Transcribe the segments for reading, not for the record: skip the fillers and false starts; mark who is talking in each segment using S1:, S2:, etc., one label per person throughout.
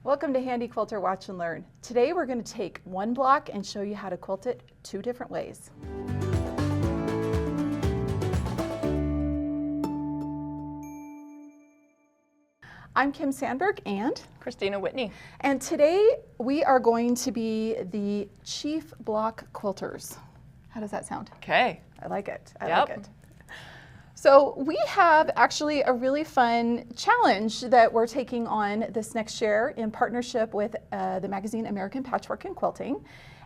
S1: Welcome to Handi Quilter Watch and Learn. Today we're going to take one block and show you how to quilt it 2 different ways. I'm Kim Sandberg and
S2: Kristina Whitney.
S1: And today we are going to be the Chief Block Quilters. How does that sound?
S2: Okay.
S1: I like it. I
S2: Yep.
S1: like it. So we have actually a really fun challenge that we're taking on this next year in partnership with the magazine American Patchwork Quilting.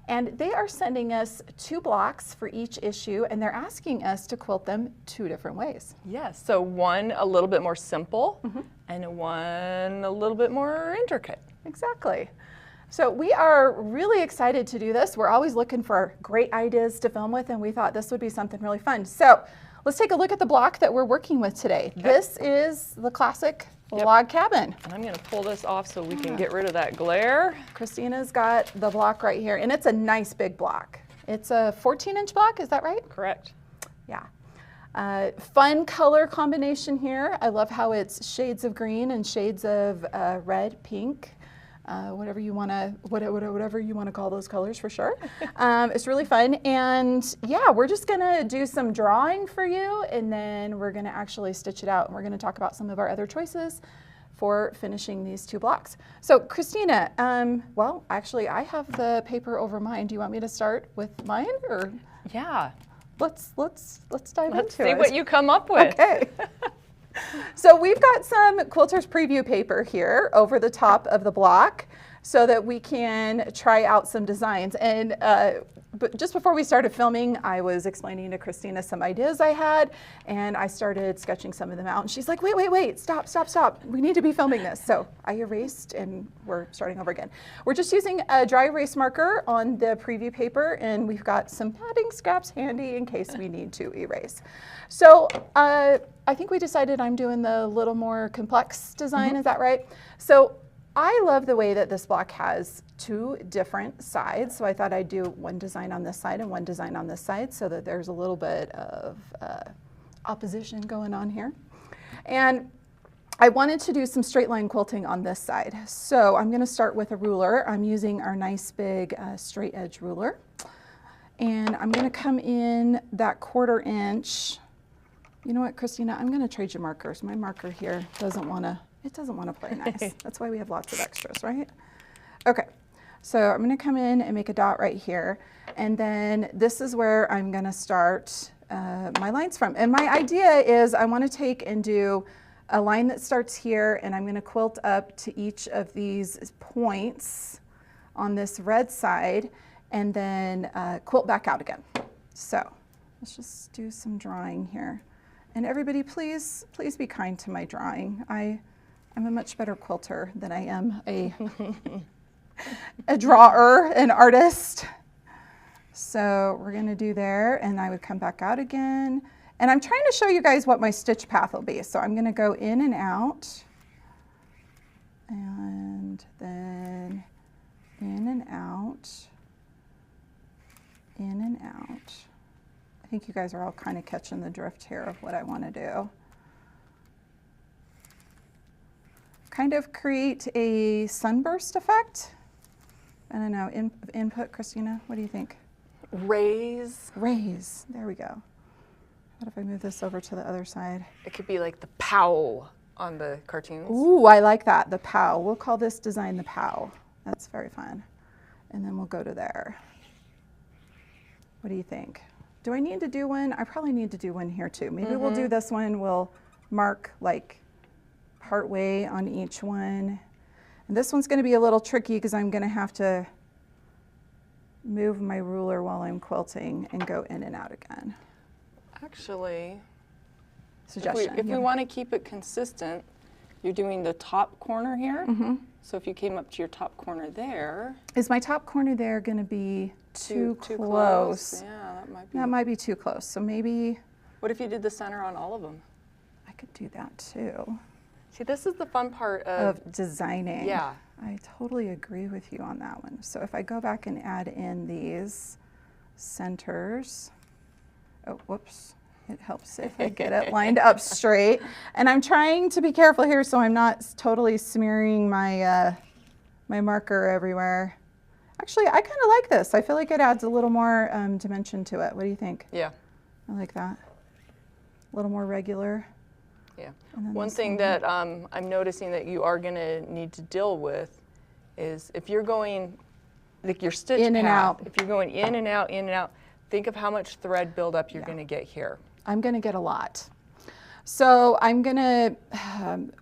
S1: And they are sending us 2 blocks for each issue, and they're asking us to quilt them 2 different ways.
S2: Yes, so one a little bit more simple and one a little bit more intricate.
S1: Exactly. So we are really excited to do this. We're always looking for great ideas to film with, and we thought this would be something really fun. So let's take a look at the block that we're working with today. Okay. This is the classic log cabin.
S2: And I'm going to pull this off so we can get rid of that glare.
S1: Kristina's got the block right here, and it's a nice big block. It's a 14-inch block, is that right?
S2: Correct.
S1: Yeah. Fun color combination here. I love how it's shades of green and shades of red, pink. Whatever you want to call those colors, for sure. It's really fun, and yeah, we're just gonna do some drawing for you, and then we're gonna actually stitch it out, and we're gonna talk about some of our other choices for finishing these 2 blocks. So Kristina, well, actually, I have the paper over mine. Do you want me to start with mine, or?
S2: Yeah.
S1: Let's dive into it.
S2: Let's see what you come up with.
S1: Okay. So we've got some Quilter's preview paper here over the top of the block so that we can try out some designs. And but just before we started filming, I was explaining to Kristina some ideas I had, and I started sketching some of them out. And she's like, wait, stop. We need to be filming this. So I erased, and we're starting over again. We're just using a dry erase marker on the preview paper, and we've got some padding scraps handy in case we need to erase. So I think we decided I'm doing the little more complex design, is that right? So I love the way that this block has 2 different sides. So I thought I'd do one design on this side and one design on this side so that there's a little bit of opposition going on here. And I wanted to do some straight line quilting on this side. So I'm going to start with a ruler. I'm using our nice big straight edge ruler. And I'm going to come in that 1/4 inch. You know what, Kristina, I'm going to trade you markers. My marker here doesn't want to play nice. That's why we have lots of extras, right? Okay, so I'm going to come in and make a dot right here. And then this is where I'm going to start my lines from. And my idea is I want to take and do a line that starts here, and I'm going to quilt up to each of these points on this red side, and then quilt back out again. So let's just do some drawing here. And everybody, please be kind to my drawing. I'm a much better quilter than I am a drawer, an artist. So we're gonna do there, and I would come back out again. And I'm trying to show you guys what my stitch path will be. So I'm gonna go in and out, and then in and out, in and out. I think you guys are all kind of catching the drift here of what I want to do. Kind of create a sunburst effect. I don't know, input, Kristina, what do you think?
S2: Raise.
S1: Raise, there we go. What if I move this over to the other side?
S2: It could be like the pow on the cartoons.
S1: Ooh, I like that, the pow. We'll call this design the pow. That's very fun. And then we'll go to there. What do you think? Do I need to do one? I probably need to do one here too. Maybe we'll do this one. We'll mark like part way on each one. And this one's going to be a little tricky because I'm going to have to move my ruler while I'm quilting and go in and out again.
S2: Actually,
S1: Suggestion.
S2: if we want to keep it consistent, you're doing the top corner here. So if you came up to your top corner there.
S1: Is my top corner there going to be too close?
S2: Yeah,
S1: that might be too close. So maybe.
S2: What if you did the center on all of them?
S1: I could do that too.
S2: See, this is the fun part of
S1: designing.
S2: Yeah.
S1: I totally agree with you on that one. So if I go back and add in these centers. Oh, whoops. It helps if I get it lined up straight. And I'm trying to be careful here so I'm not totally smearing my my marker everywhere. Actually, I kind of like this. I feel like it adds a little more dimension to it. What do you think?
S2: Yeah.
S1: I like that. A little more regular.
S2: Yeah.
S1: And
S2: One thing that I'm noticing that you are going to need to deal with is if you're going, like your stitch
S1: in and out.
S2: if you're going in and out, think of how much thread buildup you're going to get here.
S1: I'm going to get a lot. So I'm going to,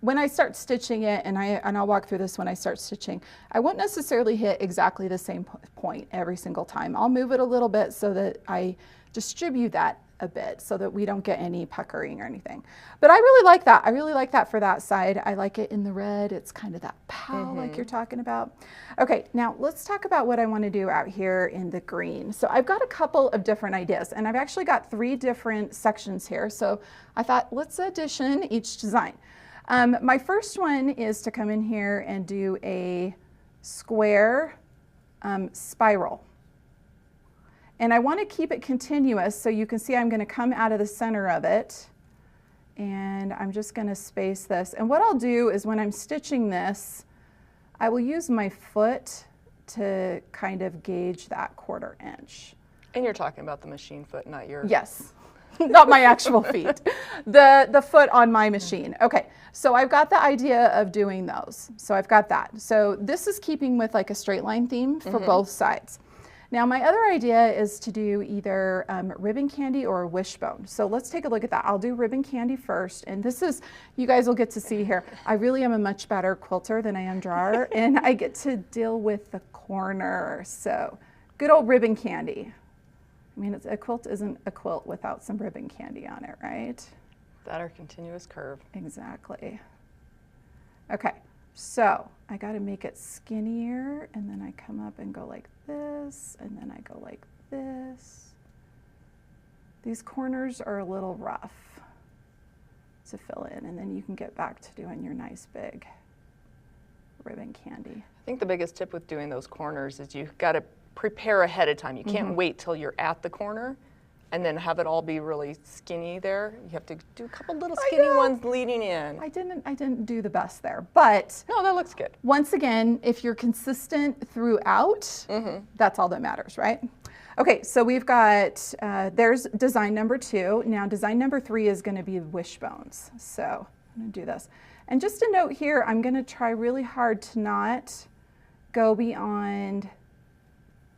S1: when I start stitching it, and I'll walk through this when I start stitching, I won't necessarily hit exactly the same point every single time. I'll move it a little bit so that I distribute that a bit so that we don't get any puckering or anything. But I really like that. I really like that for that side. I like it in the red. It's kind of that pow like you're talking about. Okay, now let's talk about what I want to do out here in the green. So I've got a couple of different ideas, and I've actually got 3 different sections here. So I thought, let's addition each design. My first one is to come in here and do a square spiral. And I want to keep it continuous, so you can see I'm going to come out of the center of it, and I'm just going to space this. And what I'll do is when I'm stitching this, I will use my foot to kind of gauge that 1/4 inch.
S2: And you're talking about the machine foot, not your...
S1: Yes, not my actual feet. The foot on my machine. Okay, so I've got the idea of doing those. So I've got that. So this is keeping with like a straight line theme for both sides. Now my other idea is to do either ribbon candy or a wishbone. So let's take a look at that. I'll do ribbon candy first, and this is, you guys will get to see here, I really am a much better quilter than I am drawer, and I get to deal with the corner. So good old ribbon candy. I mean, a quilt isn't a quilt without some ribbon candy on it, right?
S2: That or continuous curve.
S1: Exactly. Okay, so I got to make it skinnier, and then I come up and go like this, and then I go like this. These corners are a little rough to fill in, and then you can get back to doing your nice big ribbon candy.
S2: I think the biggest tip with doing those corners is you've got to prepare ahead of time. You can't wait till you're at the corner and then have it all be really skinny there. You have to do a couple little skinny ones leading in.
S1: I didn't do the best there, but
S2: no, that looks good.
S1: Once again, if you're consistent throughout, that's all that matters, right? Okay, so we've got, there's design number 2. Now design number 3 is gonna be wishbones. So I'm gonna do this. And just a note here, I'm gonna try really hard to not go beyond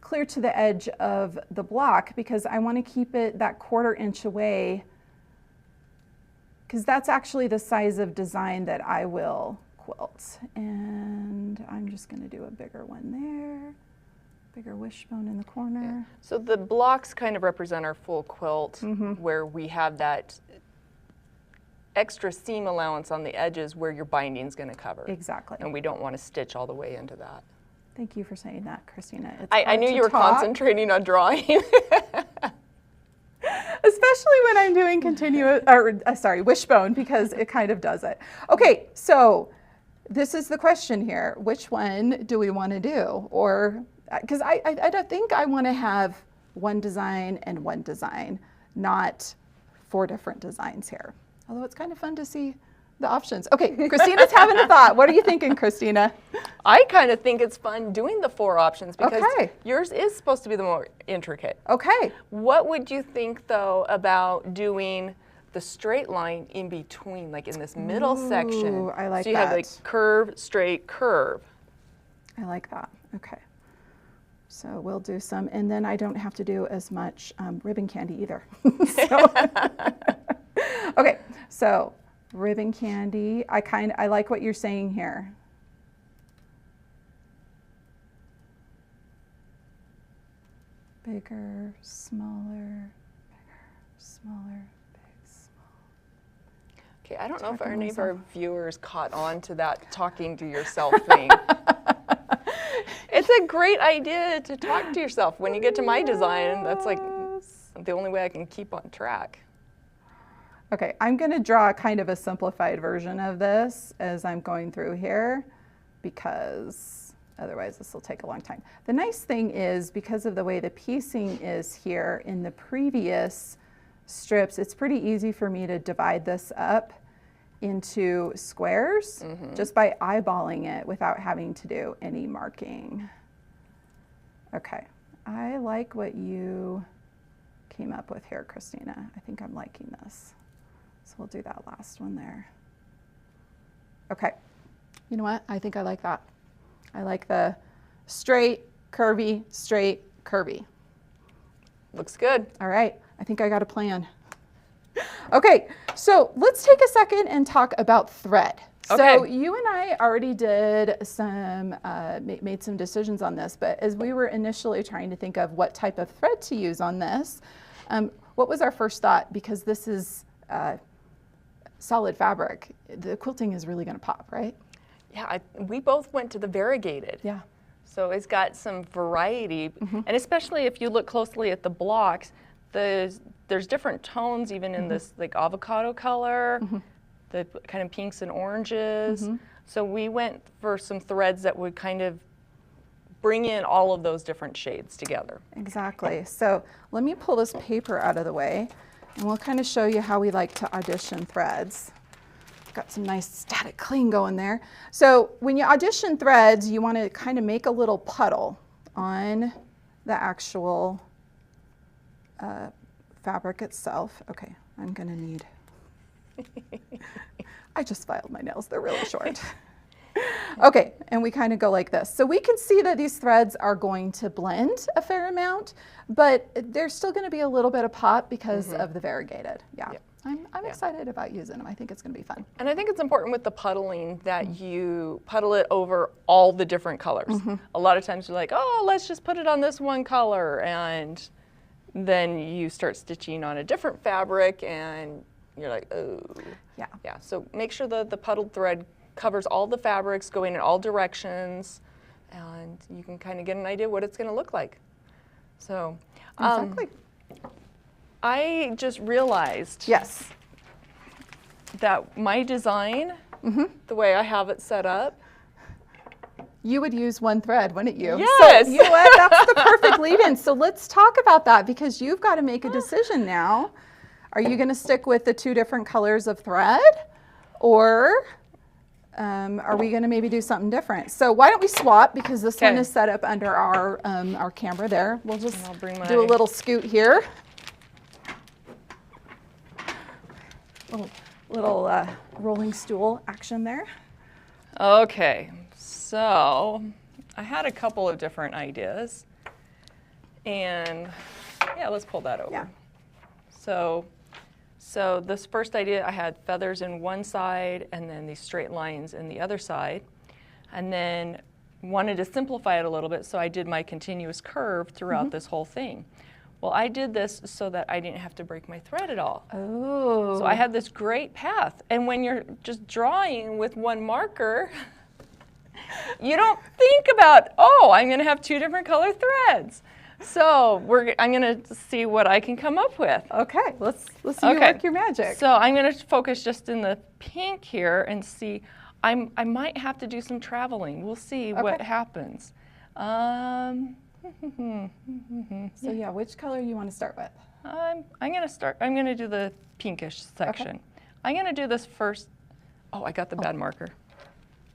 S1: clear to the edge of the block, because I want to keep it that 1/4 inch away, because that's actually the size of design that I will quilt. And I'm just going to do a bigger one there, bigger wishbone in the corner.
S2: Yeah. So the blocks kind of represent our full quilt, where we have that extra seam allowance on the edges where your binding is going to cover.
S1: Exactly.
S2: And we don't want to stitch all the way into that.
S1: Thank you for saying that, Kristina.
S2: I knew you were concentrating on drawing.
S1: Especially when I'm doing wishbone, because it kind of does it. Okay, so this is the question here. Which one do we want to do? Or, because I don't think I want to have one design and one design, not 4 different designs here. Although it's kind of fun to see the options. Okay, Kristina's having a thought. What are you thinking, Kristina?
S2: I kind of think it's fun doing the 4 options, because
S1: okay.
S2: Yours is supposed to be the more intricate.
S1: Okay.
S2: What would you think, though, about doing the straight line in between, like in this middle section?
S1: I like that.
S2: So you have like curve, straight, curve.
S1: I like that. Okay. So we'll do some, and then I don't have to do as much ribbon candy either. Okay, so ribbon candy. I like what you're saying here. Bigger, smaller, bigger, smaller, big, small.
S2: Okay, I don't know if any of our viewers caught on to that talking to yourself thing. It's a great idea to talk to yourself. When you get to my design, that's like the only way I can keep on track.
S1: Okay, I'm going to draw kind of a simplified version of this as I'm going through here, because otherwise this will take a long time. The nice thing is, because of the way the piecing is here in the previous strips, it's pretty easy for me to divide this up into squares just by eyeballing it without having to do any marking. Okay, I like what you came up with here, Kristina. I think I'm liking this. So we'll do that last one there. Okay, you know what? I think I like that. I like the straight, curvy, straight, curvy.
S2: Looks good.
S1: All right, I think I got a plan. Okay, so let's take a second and talk about thread.
S2: Okay.
S1: So you and I already did some, made some decisions on this, but as we were initially trying to think of what type of thread to use on this, what was our first thought? Because this is solid fabric, the quilting is really gonna pop, right?
S2: Yeah, we both went to the variegated.
S1: Yeah.
S2: So it's got some variety, and especially if you look closely at the blocks, there's different tones even in this like avocado color, the kind of pinks and oranges. So we went for some threads that would kind of bring in all of those different shades together.
S1: Exactly. So let me pull this paper out of the way and we'll kind of show you how we like to audition threads. Got some nice static cling going there. So when you audition threads, you want to kind of make a little puddle on the actual fabric itself. Okay, I'm gonna need, I just filed my nails, they're really short. Okay, and we kind of go like this. So we can see that these threads are going to blend a fair amount, but there's still gonna be a little bit of pop because of the variegated. Yeah. I'm excited about using them. I think it's going to be fun.
S2: And I think it's important with the puddling that you puddle it over all the different colors. A lot of times you're like, oh, let's just put it on this one color, and then you start stitching on a different fabric and you're like, oh. Yeah, so make sure that the puddled thread covers all the fabrics going in all directions, and you can kind of get an idea what it's going to look like. So,
S1: Exactly.
S2: I just realized that my design, the way I have it set up,
S1: you would use one thread, wouldn't you?
S2: Yes.
S1: So you know what? That's the perfect lead-in. So let's talk about that because you've got to make a decision now. Are you going to stick with the two different colors of thread, or are we going to maybe do something different? So why don't we swap, because this one is set up under our camera there. We'll just do a little scoot here. Little rolling stool action there.
S2: Okay, so I had a couple of different ideas, and yeah, let's pull that over.
S1: Yeah.
S2: So this first idea, I had feathers in one side and then these straight lines in the other side, and then wanted to simplify it a little bit, so I did my continuous curve throughout this whole thing. Well, I did this so that I didn't have to break my thread at all.
S1: Oh.
S2: So I had this great path. And when you're just drawing with one marker, you don't think about, oh, I'm gonna have two different color threads. So I'm gonna see what I can come up with.
S1: Okay, let's see you work your magic.
S2: So I'm gonna focus just in the pink here and see, I might have to do some traveling. We'll see what happens.
S1: So yeah, which color you want to start with?
S2: I'm gonna do the pinkish section. I'm gonna do this first. Oh, I got the bad marker.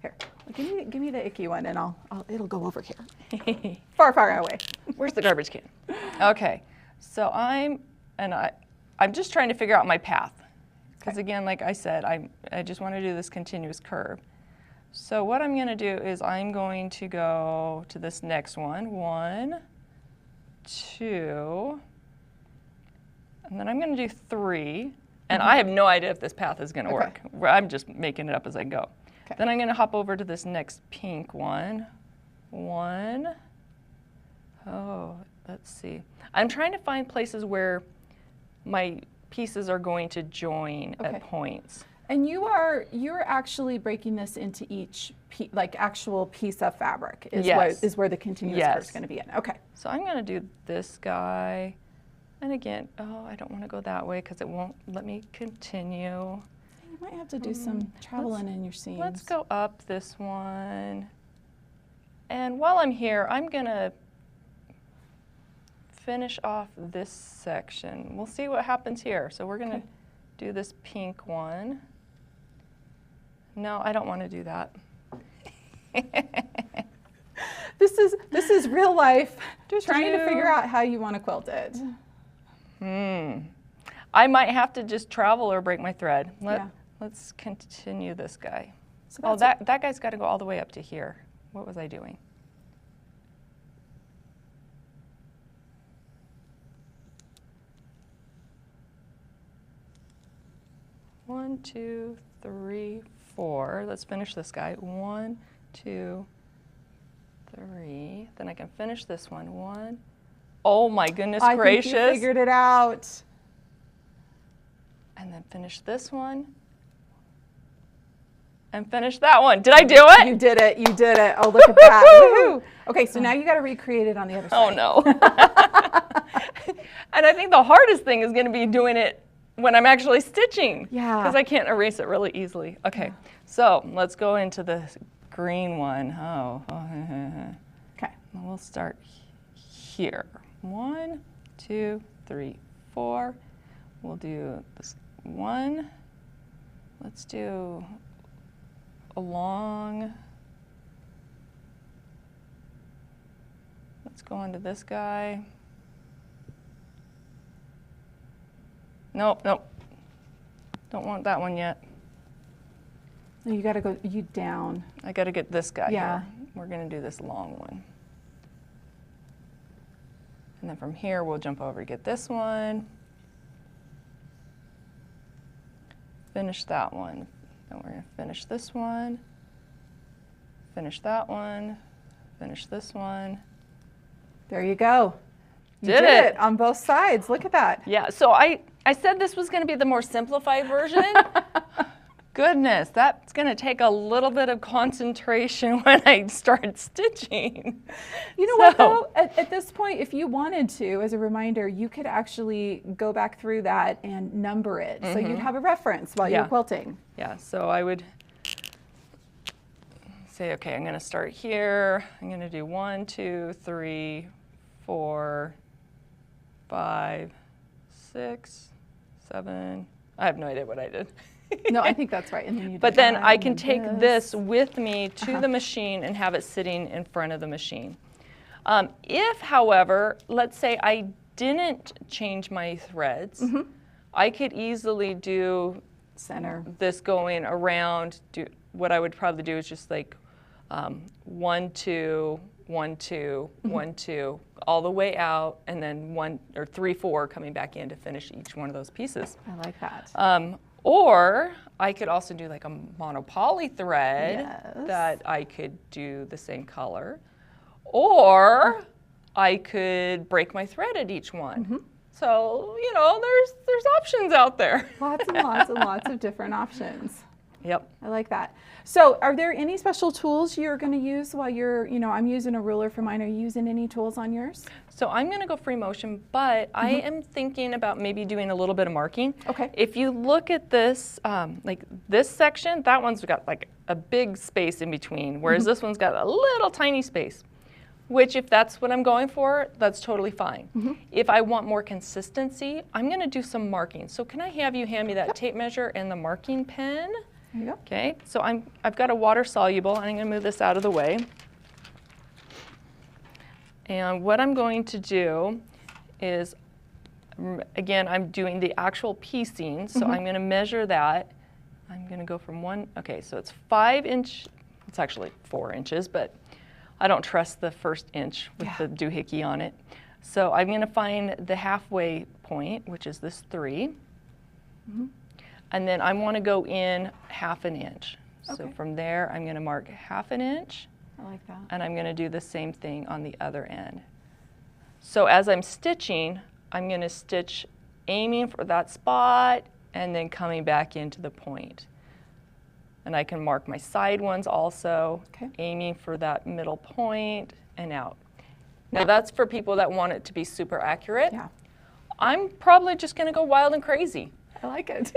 S1: Here, give me the icky one, and it'll go over here. far away.
S2: Where's the garbage can? Okay, so I'm just trying to figure out my path, because again, like I said, I just want to do this continuous curve. So what I'm going to do is I'm going to go to this next one. 1, 2, and then I'm going to do 3. And I have no idea if this path is going to work. I'm just making it up as I go. Then I'm going to hop over to this next pink one. 1. Oh, let's see. I'm trying to find places where my pieces are going to join at points.
S1: And you're actually breaking this into each actual piece of fabric is where the continuous curve is going to be in. Okay.
S2: So I'm going to do this guy, and again, oh, I don't want to go that way because it won't let me continue.
S1: You might have to do some traveling in your seams.
S2: Let's go up this one, and while I'm here, I'm going to finish off this section. We'll see what happens here. So we're going to do this pink one. No, I don't want to do that.
S1: This is real life, trying to figure out how you want to quilt it.
S2: I might have to just travel or break my thread.
S1: Yeah.
S2: Let's continue this guy.
S1: So
S2: Oh, that guy's got to go all the way up to here. What was I doing? One, two, three, four. Let's finish this guy. 1, 2, 3. Then I can finish this one. 1. Oh my goodness gracious.
S1: I think you figured it out.
S2: And then finish this one. And finish that one. Did I do it?
S1: You did it. You did it. Oh, look at that. Woo-hoo. Okay, so now you got to recreate it on the other side.
S2: Oh no. And I think the hardest thing is going to be doing it when I'm actually stitching.
S1: Yeah.
S2: Because I can't erase it really easily. Okay, so let's go into the green one.
S1: Okay.
S2: We'll start here. 1, 2, 3, 4. We'll do this 1. Let's do a long. Let's go into this guy. Nope, nope. Don't want that one yet.
S1: No, you got to go down.
S2: I got to get this guy
S1: Yeah.
S2: here. We're going to do this long one. And then from here, we'll jump over to get this one. Finish that one. Then we're going to finish this one. Finish that one. Finish this one.
S1: There you go. You
S2: Did it.
S1: on both sides. Look at that.
S2: Yeah, so I said this was going to be the more simplified version. Goodness, that's going to take a little bit of concentration when I start stitching.
S1: You know what, though? At this point, if you wanted to, as a reminder, you could actually go back through that and number it. So you'd have a reference while you're quilting.
S2: Yeah, so I would say, okay, I'm going to start here. I'm going to do 1, 2, 3, 4, 5, 6, 7. I have no idea what I did.
S1: No, I think that's right. And then you
S2: But then I can take this with me to the machine and have it sitting in front of the machine. If, however, let's say I didn't change my threads, I could easily do this going around. What I would probably do is just like 1, 2, 1, 2, 1, 2, all the way out, and then 1 or 3, 4 coming back in to finish each one of those pieces.
S1: I like that.
S2: Or I could also do like a monopoly thread that I could do the same color. Or I could break my thread at each one. So, you know, there's options out there.
S1: Lots and lots and lots of different options.
S2: Yep.
S1: I like that. So are there any special tools you're going to use while you're, I'm using a ruler for mine. Are you using any tools on yours?
S2: So I'm going to go free motion, but I am thinking about maybe doing a little bit of marking.
S1: Okay.
S2: If you look at this, like this section, that one's got like a big space in between, whereas this one's got a little tiny space, which if that's what I'm going for, that's totally fine. If I want more consistency, I'm going to do some marking. So can I have you hand me that tape measure and the marking pen?
S1: There you go.
S2: Okay, so I've got a water soluble, and I'm going to move this out of the way. And what I'm going to do is, again, I'm doing the actual piecing, so I'm going to measure that. I'm going to go from okay, so it's 5 inch, it's actually 4 inches, but I don't trust the first inch with the doohickey on it. So I'm going to find the halfway point, which is this 3. And then I want to go in 1/2 inch. So from there, I'm going to mark 1/2 inch.
S1: I like that.
S2: And I'm going to do the same thing on the other end. So as I'm stitching, I'm going to stitch aiming for that spot and then coming back into the point. And I can mark my side ones also, aiming for that middle point and out. Now that's for people that want it to be super accurate.
S1: Yeah.
S2: I'm probably just going to go wild and crazy.
S1: I like it.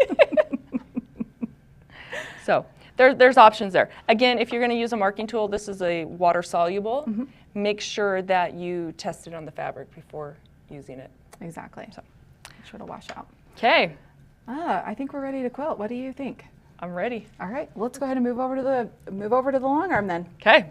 S2: So there's options there. Again, if you're going to use a marking tool, this is a water soluble. Make sure that you test it on the fabric before using it.
S1: Exactly. So make sure to wash out.
S2: Okay.
S1: I think we're ready to quilt. What do you think?
S2: I'm ready.
S1: All right, let's go ahead and move over to the long arm then.
S2: Okay.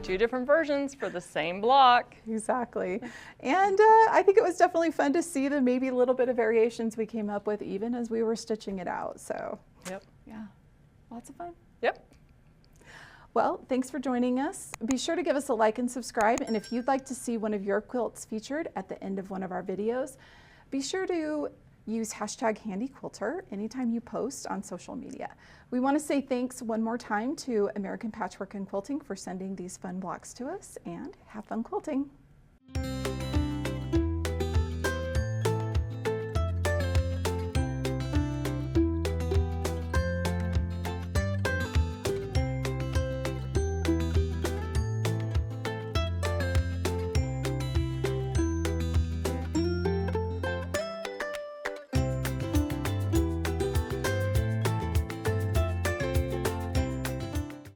S2: Two different versions for the same block.
S1: Exactly. And I think it was definitely fun to see the maybe little bit of variations we came up with even as we were stitching it out. So,
S2: Yep.
S1: yeah, lots of fun.
S2: Yep.
S1: Well, thanks for joining us. Be sure to give us a like and subscribe. And if you'd like to see one of your quilts featured at the end of one of our videos, be sure to use hashtag Handi Quilter anytime you post on social media. We want to say thanks one more time to American Patchwork and Quilting for sending these fun blocks to us, and have fun quilting.